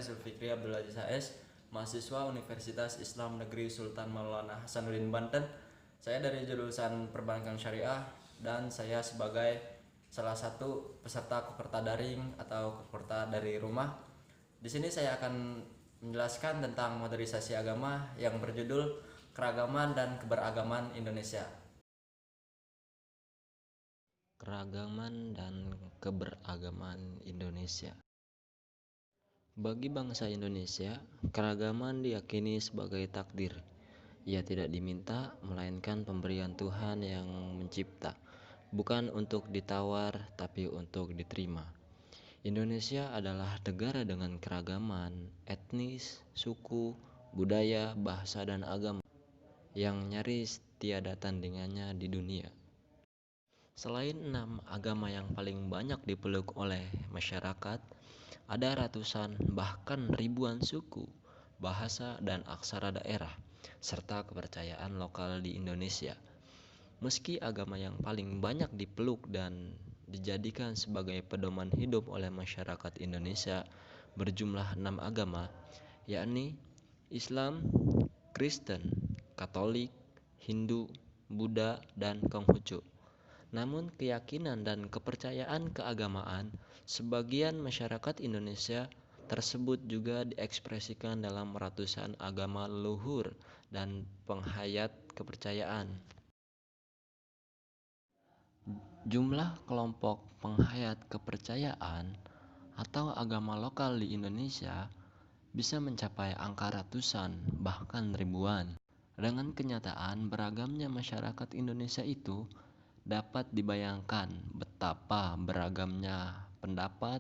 Zulfikri Abdul Aziz HS, mahasiswa Universitas Islam Negeri Sultan Maulana Hasanuddin Banten. Saya dari jurusan Perbankan Syariah dan saya sebagai salah satu peserta Koperta daring atau Koperta dari rumah. Di sini saya akan menjelaskan tentang modernisasi agama yang berjudul Keragaman dan Keberagaman Indonesia. Keragaman dan keberagaman Indonesia. Bagi bangsa Indonesia, keragaman diyakini sebagai takdir. Ia tidak diminta, melainkan pemberian Tuhan yang mencipta, bukan untuk ditawar, tapi untuk diterima. Indonesia adalah negara dengan keragaman etnis, suku, budaya, bahasa, dan agama yang nyaris tiada tandingannya di dunia. Selain 6 agama yang paling banyak dipeluk oleh masyarakat, ada ratusan bahkan ribuan suku, bahasa, dan aksara daerah, serta kepercayaan lokal di Indonesia. Meski agama yang paling banyak dipeluk dan dijadikan sebagai pedoman hidup oleh masyarakat Indonesia berjumlah 6 agama, yakni Islam, Kristen, Katolik, Hindu, Buddha, dan Konghucu. Namun keyakinan dan kepercayaan keagamaan sebagian masyarakat Indonesia tersebut juga diekspresikan dalam ratusan agama leluhur dan penghayat kepercayaan. Jumlah kelompok penghayat kepercayaan atau agama lokal di Indonesia bisa mencapai angka ratusan bahkan ribuan. Dengan kenyataan beragamnya masyarakat Indonesia itu, dapat dibayangkan betapa beragamnya pendapat,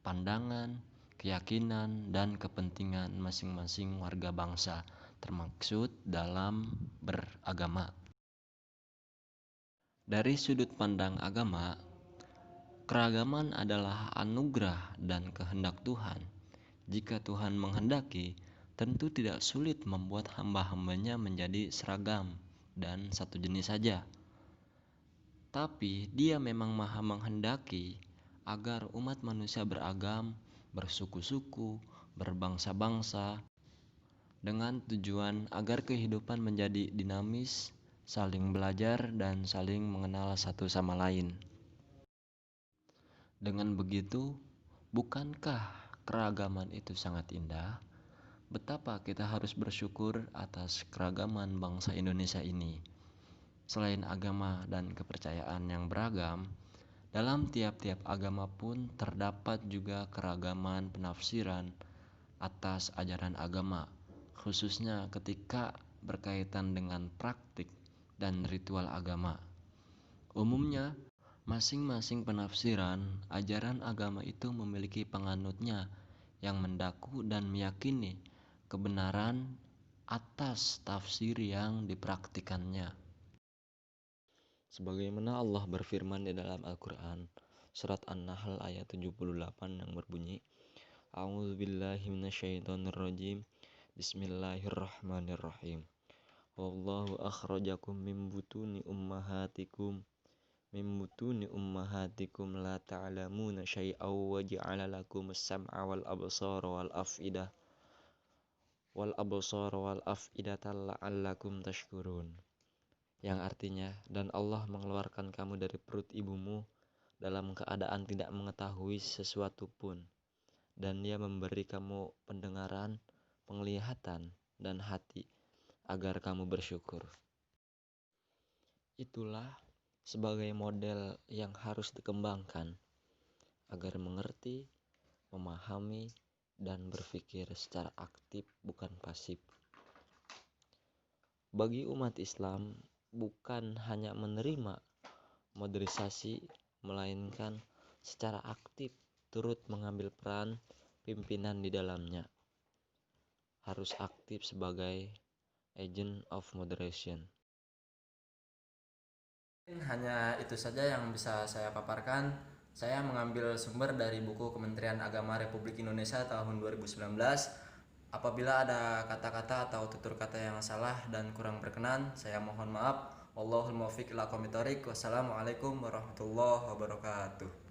pandangan, keyakinan, dan kepentingan masing-masing warga bangsa termaksud dalam beragama. Dari sudut pandang agama, keragaman adalah anugerah dan kehendak Tuhan. Jika Tuhan menghendaki, tentu tidak sulit membuat hamba-hambanya menjadi seragam dan satu jenis saja. Tapi Dia memang maha menghendaki agar umat manusia beragam, bersuku-suku, berbangsa-bangsa, dengan tujuan agar kehidupan menjadi dinamis, saling belajar, dan saling mengenal satu sama lain. Dengan begitu, bukankah keragaman itu sangat indah? Betapa kita harus bersyukur atas keragaman bangsa Indonesia ini. Selain agama dan kepercayaan yang beragam, dalam tiap-tiap agama pun terdapat juga keragaman penafsiran atas ajaran agama, khususnya ketika berkaitan dengan praktik dan ritual agama. Umumnya, masing-masing penafsiran ajaran agama itu memiliki penganutnya yang mendaku dan meyakini kebenaran atas tafsir yang dipraktikannya. Sebagaimana Allah berfirman di dalam Al-Quran, surat An-Nahl ayat 78 yang berbunyi, A'udzubillahi minasyaitonirrajim, Bismillahirrahmanirrahim. Wallahu akhrajakum min butuni ummahatikum la ta'lamuna syai'aw wa ja'ala lakumus sam'a wal absara wal af'idata la'allakum tashkurun. Yang artinya, dan Allah mengeluarkan kamu dari perut ibumu dalam keadaan tidak mengetahui sesuatu pun, dan Dia memberi kamu pendengaran, penglihatan, dan hati agar kamu bersyukur. Itulah sebagai model yang harus dikembangkan agar mengerti, memahami, dan berpikir secara aktif bukan pasif. Bagi umat Islam, bukan hanya menerima modernisasi, melainkan secara aktif turut mengambil peran pimpinan di dalamnya. Harus aktif sebagai agent of moderation. Hanya itu saja yang bisa saya paparkan. Saya mengambil sumber dari buku Kementerian Agama Republik Indonesia tahun 2019. Apabila ada kata-kata atau tutur kata yang salah dan kurang berkenan, saya mohon maaf. Wallahul muwaffiq ila aqwamit thoriq. Wassalamualaikum warahmatullahi wabarakatuh.